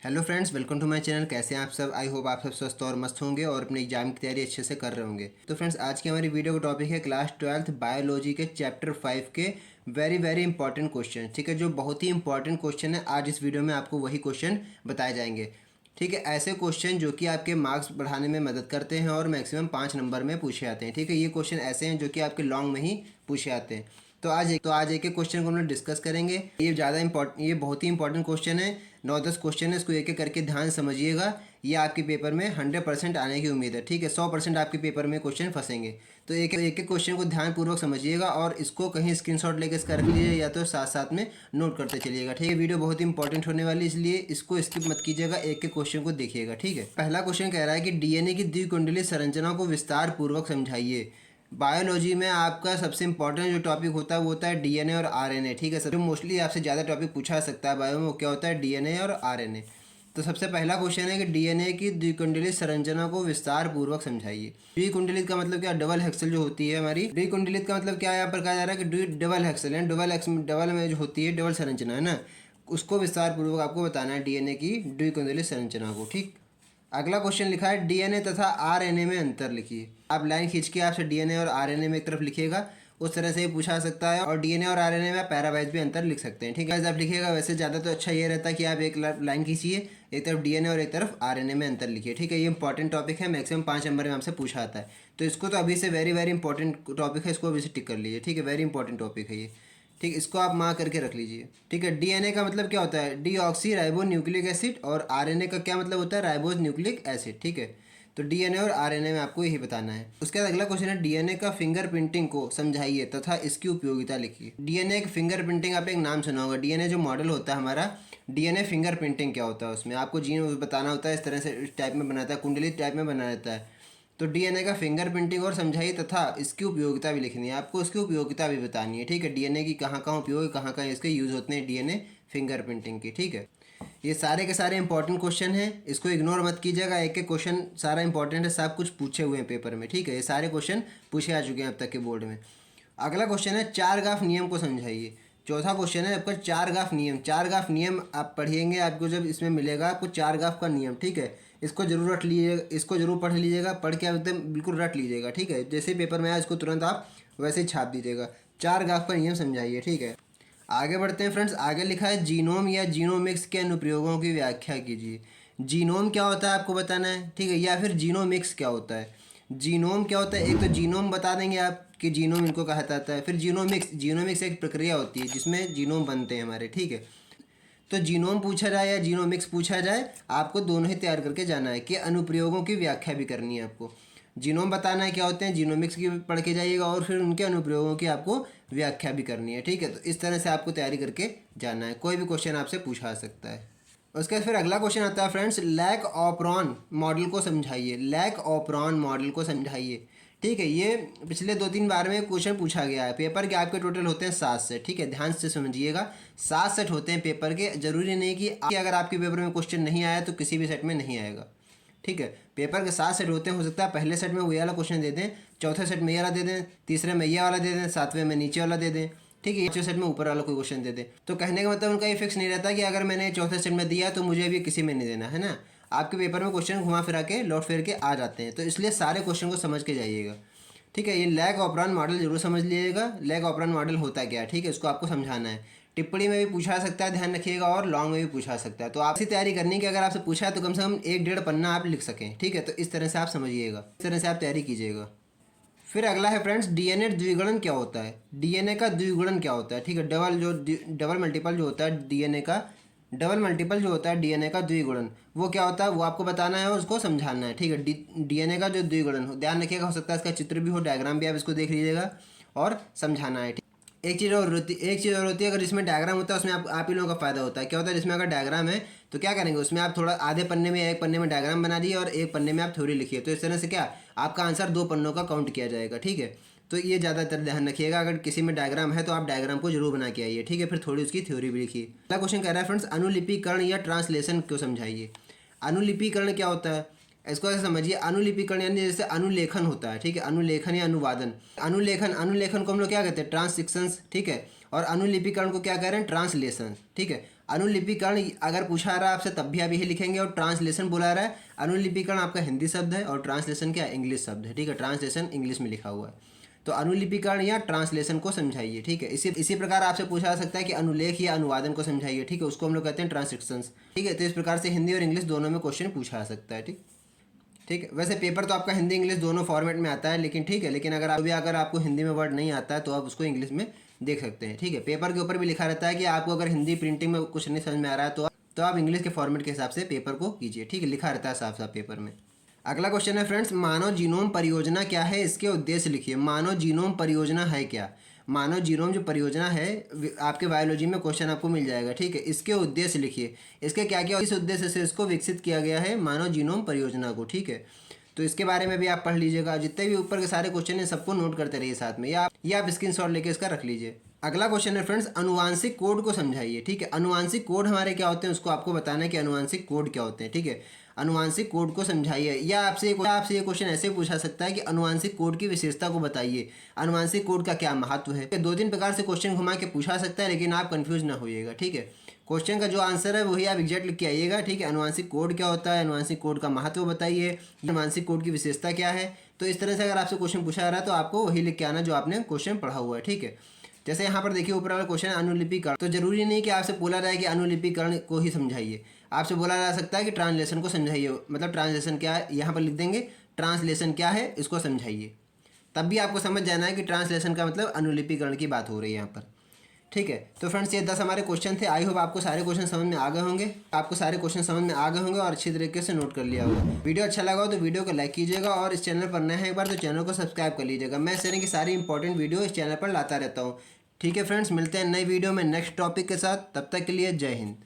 Hello friends, welcome to my channel. कैसे हैं आप सब? आई होप आप सब स्वस्थ और मस्त होंगे और अपने एग्जाम की तैयारी अच्छे से कर रहे होंगे। तो फ्रेंड्स, आज की हमारी वीडियो का टॉपिक है क्लास 12th बायोलॉजी के चैप्टर 5 के वेरी इंपॉर्टेंट क्वेश्चन। ठीक है, जो बहुत ही इंपॉर्टेंट क्वेश्चन है, आज इस वीडियो में आपको वही क्वेश्चन बताए जाएंगे। ठीक है, ऐसे क्वेश्चन जो कि आपके मार्क्स बढ़ाने में मदद करते हैं और मैक्सिमम 5 नंबर में पूछे जाते हैं। ठीक है, ये क्वेश्चन ऐसे हैं जो कि आपके लॉन्ग में ही पूछे जाते हैं। तो आज एक एक क्वेश्चन को हम लोग डिस्कस करेंगे। ये बहुत ही इंपॉर्टेंट क्वेश्चन है। 9-10 क्वेश्चन है, इसको एक एक करके ध्यान समझिएगा। ये आपके पेपर में 100% आने की उम्मीद है। ठीक है, 100% आपके पेपर में क्वेश्चन फंसेंगे। तो एक एक क्वेश्चन को ध्यानपूर्वक समझिएगा और इसको कहीं स्क्रीनशॉट लेकर इसका रख लीजिए या तो साथ साथ में नोट करते चलिएगा। ठीक है, वीडियो बहुत ही इंपॉर्टेंट होने वाली, इसलिए इसको स्किप मत कीजिएगा, एक एक क्वेश्चन को देखिएगा। ठीक है, पहला क्वेश्चन कह रहा है कि डीएनए की द्विकुंडलीय संरचना को विस्तार पूर्वक समझाइए। बायोलॉजी में आपका सबसे इंपॉर्टेंट जो टॉपिक होता है वो होता है डीएनए और आरएनए। ठीक है, सब मोस्टली आपसे ज़्यादा टॉपिक पूछा सकता है बायो में, वो क्या होता है? डीएनए और आरएनए। तो सबसे पहला क्वेश्चन है कि डीएनए की द्विकुंडलित संरचना को विस्तार पूर्वक समझाइए। द्विकुंडलित का मतलब क्या? डबल हेक्सल जो होती है हमारी। द्विकुंडलित का मतलब क्या यहाँ पर कहा जा रहा है कि डबल हेक्सल है, डबल में जो होती है डबल संरचना है ना, उसको विस्तार पूर्वक आपको बताना है डीएनए की द्विकुंडलित संरचना को। ठीक, अगला क्वेश्चन लिखा है डीएनए तथा आरएनए में अंतर लिखिए। आप लाइन खींच के आपसे डीएनए और आरएनए में एक तरफ लिखिएगा, उस तरह से ही पूछा सकता है। और डीएनए और आरएनए में पैरावाइज भी अंतर लिख सकते हैं। ठीक है, आप लिखिएगा। वैसे ज़्यादा तो अच्छा ये रहता है कि आप एक लाइन खींचिए, एक तरफ डीएनए और एक तरफ आरएनए में अंतर लिखिए। ठीक है, ये इंपॉर्टेंट टॉपिक है, मैक्सिमम 5 नंबर में हमसे पूछा आता है। तो इसको तो अभी से वेरी इंपॉर्टेंट टॉपिक है, इसको अभी से टिक कर लीजिए। ठीक है, वेरी इंपॉर्टेंट टॉपिक है ये। ठीक, इसको आप मार्क करके रख लीजिए। ठीक है, डीएनए का मतलब क्या होता है? Deoxy ribo nucleic acid. और आरएनए का क्या मतलब होता है? Ribose nucleic acid. ठीक है, तो डीएनए और आरएनए में आपको यही बताना है। उसके बाद अगला क्वेश्चन है डीएनए का फिंगरप्रिंटिंग को समझाइए तथा इसकी उपयोगिता लिखिए। डीएनए की फिंगरप्रिंटिंग, आप एक नाम सुना होगा। डीएनए जो मॉडल होता है हमारा, डीएनए फिंगरप्रिंटिंग क्या होता है? उसमें आपको जीन बताना होता है, इस तरह से इस टाइप में बनाता है, कुंडली टाइप में बना रहता है। तो डीएनए का फिंगरप्रिंटिंग और समझाइए तथा इसकी उपयोगिता भी लिखनी है, आपको उसकी उपयोगिता भी बतानी है। ठीक है, डीएनए की कहाँ कहाँ उपयोग है, कहाँ कहाँ इसके यूज़ होते हैं डीएनए फिंगरप्रिंटिंग की। ठीक है, ये सारे के सारे इंपॉर्टेंट क्वेश्चन हैं, इसको इग्नोर मत कीजिएगा। एक एक क्वेश्चन सारा इंपॉर्टेंट है, सब कुछ पूछे हुए हैं पेपर में। ठीक है, ये सारे क्वेश्चन पूछे आ चुके हैं अब तक के बोर्ड में। अगला क्वेश्चन है चार गाफ नियम को समझाइए। चौथा क्वेश्चन है आपका चार गाफ नियम। चार गाफ नियम आप पढ़िएंगे, आपको जब इसमें मिलेगा आपको चार गाफ का नियम। ठीक है, इसको जरूर रट लीजिएगा, इसको जरूर पढ़ लीजिएगा, पढ़ के एकदम बिल्कुल रट लीजिएगा। ठीक है, जैसे पेपर में आया इसको तुरंत आप वैसे ही छाप दीजिएगा। चार गाफ का नियम समझाइए। ठीक है, आगे बढ़ते हैं फ्रेंड्स। आगे लिखा है जीनोम या जीनोमिक्स के अनुप्रयोगों की व्याख्या कीजिए। जीनोम क्या होता है आपको बताना है। ठीक है, या फिर जीनोमिक्स क्या होता है? जीनोम क्या होता है? एक तो जीनोम बता देंगे आप कि जीनोम इनको कहा जाता है, फिर जीनोमिक्स एक प्रक्रिया होती है जिसमें जीनोम बनते हैं हमारे। ठीक है, तो जीनोम पूछा जाए या जीनोमिक्स पूछा जाए, आपको दोनों ही तैयार करके जाना है कि अनुप्रयोगों की व्याख्या भी करनी है आपको। जीनोम बताना है क्या होते हैं, जीनोमिक्स की पढ़ के जाइएगा और फिर उनके अनुप्रयोगों की आपको व्याख्या भी करनी है। ठीक है, तो इस तरह से आपको तैयारी करके जाना है, कोई भी क्वेश्चन आपसे पूछा सकता है। उसके बाद फिर अगला क्वेश्चन आता है फ्रेंड्स, लैक ऑपरॉन मॉडल को समझाइए। लैक ऑपरॉन मॉडल को समझाइए। ठीक है, ये पिछले 2-3 बार में क्वेश्चन पूछा गया है। पेपर के आपके टोटल होते हैं 7 सेट। ठीक है, ध्यान से समझिएगा, 7 सेट होते हैं पेपर के। जरूरी नहीं कि अगर आपके पेपर में क्वेश्चन नहीं आया तो किसी भी सेट में नहीं आएगा। ठीक है, पेपर के 7 सेट होते हैं, हो सकता है पहले सेट में वो वाला क्वेश्चन दे दें, चौथे सेट में ये वाला दे दें, तीसरे में ये वाला दे दें, सातवें में नीचे वाला दे दें। ठीक है, चौथे सेट में ऊपर वाला कोई क्वेश्चन दे दें। तो कहने का मतलब उनका ये फिक्स नहीं रहता कि अगर मैंने चौथे सेट में दिया तो मुझे अभी किसी में नहीं देना है ना। आपके पेपर में क्वेश्चन घुमा फिरा के लौट फिर के आ जाते हैं, तो इसलिए सारे क्वेश्चन को समझ के जाइएगा। ठीक है, ये लैग ऑपरॉन मॉडल जरूर समझ लीजिएगा। लैग ऑपरॉन मॉडल होता क्या है? ठीक है, इसको आपको समझाना है। टिप्पणी में भी पूछा सकता है, ध्यान रखिएगा, और लॉन्ग में भी पूछा सकता है। तो आपसे तैयारी करनी कि अगर आपसे पूछा है तो कम से कम 1-1.5 पन्ना आप लिख सकें। ठीक है, तो इस तरह से आप समझिएगा, इस तरह से आप तैयारी कीजिएगा। फिर अगला है फ्रेंड्स, डीएनए द्विगुणन क्या होता है? डीएनए का द्विगुणन क्या होता है? ठीक है, डबल मल्टीपल जो होता है डीएनए का, डबल मल्टीपल जो होता है डीएनए का द्विगुणन, वो क्या होता है वो आपको बताना है और उसको समझाना है। ठीक है, डीएनए का जो द्विगुणन हो, ध्यान रखिएगा, हो सकता है इसका चित्र भी हो, डायग्राम भी, आप इसको देख लीजिएगा और समझाना है। एक चीज़ और होती है, अगर इसमें डायग्राम होता है उसमें आप ही लोगों का फायदा होता है। क्या होता है, जिसमें अगर डायग्राम है तो क्या करेंगे, उसमें आप थोड़ा आधे पन्ने में या एक पन्ने में डायग्राम बना दिए और एक पन्ने में आप थ्योरी लिखिए। तो इस तरह से क्या आपका आंसर 2 पन्नों का काउंट किया जाएगा। ठीक है, तो ये ज़्यादातर ध्यान रखिएगा, अगर किसी में डायग्राम है तो आप डायग्राम को जरूर बना के आइए। ठीक है, फिर थोड़ी उसकी थ्योरी भी लिखिए। अगला क्वेश्चन कह रहा है फ्रेंड्स, अनुलिपिकरण या ट्रांसलेशन को समझाइए। अनुलिपिकरण क्या होता है, इसको ऐसे समझिए। अनुलिपिकरण यानी जैसे अनुलेखन होता है। ठीक है, अनुलेखन या अनुवादन। अनुलेखन को हम लोग क्या कहते हैं? ट्रांसक्रिप्शंस। ठीक है, और अनुलिपिकरण को क्या कह रहे हैं? ट्रांसलेशन। ठीक है, अनुलिपिकरण अगर पूछा रहा है आपसे तब भी आप यही लिखेंगे। और ट्रांसलेशन बुला रहा है, अनुलिपिकरण आपका हिंदी शब्द है और ट्रांसलेशन क्या इंग्लिश शब्द है, ठीक है। ट्रांसलेशन इंग्लिश में लिखा हुआ है, तो अनुलिपिकरण या ट्रांसलेशन को समझाइए, ठीक है। इसी प्रकार आपसे पूछा जा सकता है कि अनुलेख या अनुवादन को समझाइए, ठीक है। उसको हम लोग कहते हैं ट्रांसक्रिप्शंस, ठीक है। तो इस प्रकार से हिंदी और इंग्लिश दोनों में क्वेश्चन पूछा जा सकता है, ठीक है। वैसे पेपर तो आपका हिंदी इंग्लिश दोनों फॉर्मेट में आता है, लेकिन ठीक है, लेकिन अगर आपको हिंदी में वर्ड नहीं आता है तो आप उसको इंग्लिश में देख सकते हैं, ठीक है। पेपर के ऊपर भी लिखा रहता है कि आपको अगर हिंदी प्रिंटिंग में कुछ नहीं समझ में आ रहा है तो आप इंग्लिश के फॉर्मेट के हिसाब से पेपर को कीजिए, ठीक है। लिखा रहता है साफ साफ पेपर में। अगला क्वेश्चन है फ्रेंड्स, मानव जीनोम परियोजना क्या है, इसके उद्देश्य लिखिए। मानव जीनोम परियोजना है क्या? मानव जीनोम जो परियोजना है आपके बायोलॉजी में क्वेश्चन आपको मिल जाएगा, ठीक है। इसके उद्देश्य लिखिए, इसके क्या क्या इस उद्देश्य से इसको विकसित किया गया है मानव जीनोम परियोजना को, ठीक है। तो इसके बारे में भी आप पढ़ लीजिएगा। जितने भी ऊपर के सारे क्वेश्चन हैं सबको नोट करते रहिए साथ में, या आप स्क्रीनशॉट लेके इसका रख लीजिए। अगला क्वेश्चन है फ्रेंड्स, अनुवांशिक कोड को समझाइए, ठीक है। अनुवांशिक कोड हमारे क्या होते हैं उसको आपको बताना है कि अनुवांशिक कोड क्या होते हैं, ठीक है। अनुवांशिक कोड को समझाइए, या आपसे ये क्वेश्चन ऐसे पूछा सकता है कि अनुवांशिक कोड की विशेषता को बताइए, अनुवांशिक कोड का क्या महत्व है। 2-3 प्रकार से क्वेश्चन घुमा के पूछा सकता है, लेकिन आप कंफ्यूज ना होइएगा, ठीक है। क्वेश्चन का जो आंसर है वही आप एग्जैक्ट लिख के आइएगा, ठीक है। अनुवांशिक कोड क्या होता है, अनुवांशिक कोड का महत्व बताइए, अनुवांशिक कोड की विशेषता क्या है। तो इस तरह से अगर आपसे क्वेश्चन पूछा जा रहा है तो आपको वही लिख के आना जो आपने क्वेश्चन पढ़ा हुआ है, ठीक है। जैसे यहाँ पर देखिए ऊपर वाला क्वेश्चन है अनुलिपिकरण, तो जरूरी नहीं कि आपसे बोला जाए कि अनुलिपिकरण को ही समझाइए। आपसे बोला जा सकता है कि ट्रांसलेशन को समझाइए, मतलब ट्रांसलेशन क्या है यहाँ पर लिख देंगे, ट्रांसलेशन क्या है इसको समझाइए। तब भी आपको समझ जाना है कि ट्रांसलेशन का मतलब अनुलिपिकरण की बात हो रही है यहाँ पर, ठीक है। तो फ्रेंड्स ये 10 हमारे क्वेश्चन थे। आई होप आपको सारे क्वेश्चन समझ में आ गए होंगे, और अच्छी तरीके से नोट कर लिया होगा। वीडियो अच्छा लगा हो तो वीडियो को लाइक कीजिएगा, और इस चैनल पर नए हैं एक बार तो चैनल को सब्सक्राइब कर लीजिएगा। मैं इस तरह की सारी इंपॉर्टेंट वीडियो इस चैनल पर लाता रहता हूँ, ठीक है फ्रेंड्स। मिलते हैं नई वीडियो में नेक्स्ट टॉपिक के साथ, तब तक के लिए जय हिंद।